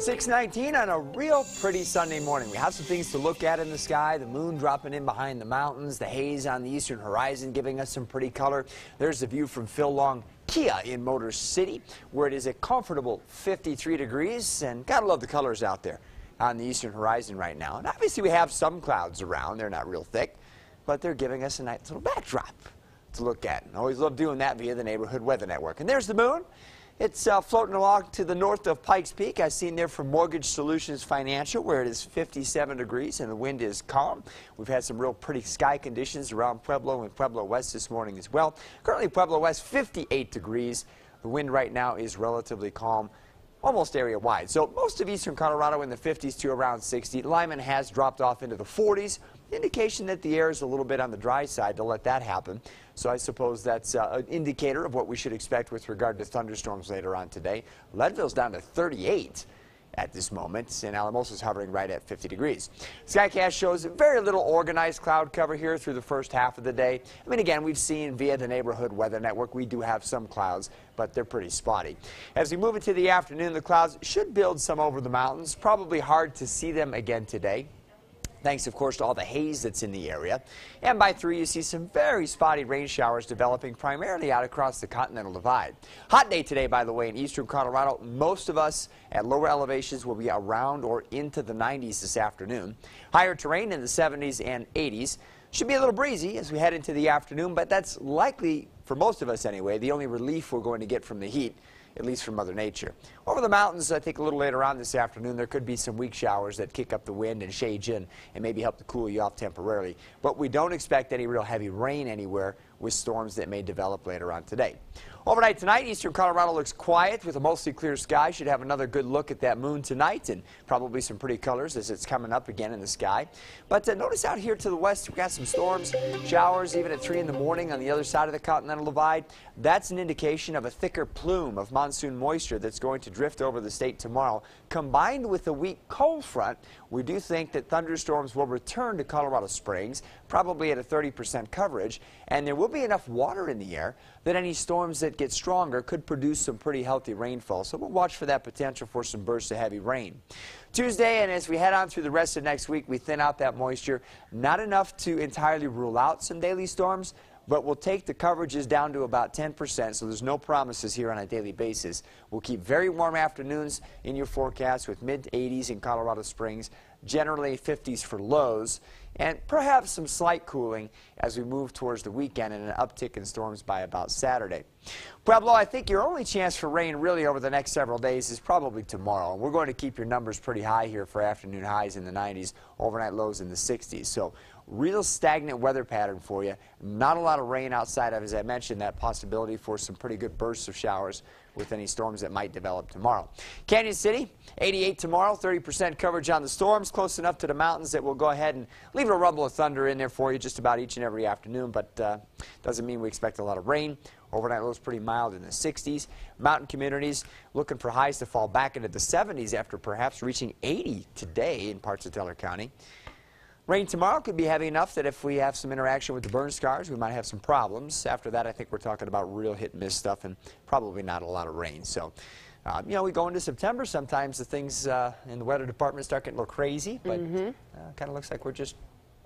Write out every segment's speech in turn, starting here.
6:19 on a real pretty Sunday morning. We have some things to look at in the sky. The moon dropping in behind the mountains, the haze on the eastern horizon giving us some pretty color. There's the view from Phil Long Kia in Motor City, where it is a comfortable 53 degrees, and gotta love the colors out there on the eastern horizon right now. And obviously we have some clouds around. They're not real thick, but they're giving us a nice little backdrop to look at. And always love doing that via the Neighborhood Weather Network. And there's the moon. It's floating along to the north of Pikes Peak. I've seen there from Mortgage Solutions Financial, where it is 57 degrees and the wind is calm. We've had some real pretty sky conditions around Pueblo and Pueblo West this morning as well. Currently Pueblo West 58 degrees. The wind right now is relatively calm, almost area-wide. So most of eastern Colorado in the 50s to around 60. Lyman has dropped off into the 40s. Indication that the air is a little bit on the dry side to let that happen. So I suppose that's an indicator of what we should expect with regard to thunderstorms later on today. Leadville's down to 38 at this moment, and Alamosa's hovering right at 50 degrees. Skycast shows very little organized cloud cover here through the first half of the day. I mean, again, we've seen via the Neighborhood Weather Network, we do have some clouds, but they're pretty spotty. As we move into the afternoon, the clouds should build some over the mountains. Probably hard to see them again today, thanks, of course, to all the haze that's in the area. And by 3, you see some very spotty rain showers developing primarily out across the Continental Divide. Hot day today, by the way, in eastern Colorado. Most of us at lower elevations will be around or into the 90s this afternoon. Higher terrain in the 70s and 80s. Should be a little breezy as we head into the afternoon, but that's likely, for most of us anyway, the only relief we're going to get from the heat, at least from Mother Nature. Over the mountains, I think a little later on this afternoon, there could be some weak showers that kick up the wind and shade you in and maybe help to cool you off temporarily. But we don't expect any real heavy rain anywhere with storms that may develop later on today. Overnight tonight, eastern Colorado looks quiet with a mostly clear sky. Should have another good look at that moon tonight and probably some pretty colors as it's coming up again in the sky. But notice out here to the west, we've got some storms, showers even at 3 in the morning on the other side of the Continental Divide. That's an indication of a thicker plume of monsoon moisture that's going to drift over the state tomorrow. Combined with a weak cold front, we do think that thunderstorms will return to Colorado Springs, probably at a 30% coverage, and there will be enough water in the air that any storms that get stronger could produce some pretty healthy rainfall. So we'll watch for that potential for some bursts of heavy rain. Tuesday, and as we head on through the rest of next week, we thin out that moisture. Not enough to entirely rule out some daily storms, but we'll take the coverages down to about 10%, so there's no promises here on a daily basis. We'll keep very warm afternoons in your forecast with mid-80s in Colorado Springs, generally 50s for lows, and perhaps some slight cooling as we move towards the weekend and an uptick in storms by about Saturday. Pueblo, I think your only chance for rain really over the next several days is probably tomorrow. We're going to keep your numbers pretty high here for afternoon highs in the 90s, overnight lows in the 60s. So real stagnant weather pattern for you. Not a lot of rain outside of, as I mentioned, that possibility for some pretty good bursts of showers with any storms that might develop tomorrow. Canyon City, 88 tomorrow, 30% coverage on the storms, close enough to the mountains that we'll go ahead and leave a rumble of thunder in there for you just about each and every afternoon, but doesn't mean we expect a lot of rain. Overnight lows pretty mild in the 60s. Mountain communities looking for highs to fall back into the 70s after perhaps reaching 80 today in parts of Teller County. Rain tomorrow could be heavy enough that if we have some interaction with the burn scars, we might have some problems. After that, I think we're talking about real hit-and-miss stuff and probably not a lot of rain. So, you know, we go into September, sometimes the things in the weather department start getting a little crazy, but kind of looks like we're just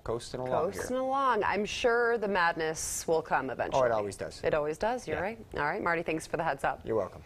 coasting along here. Coasting along. I'm sure the madness will come eventually. Oh, it always does. It always does. You're right. All right, Marty, thanks for the heads up. You're welcome.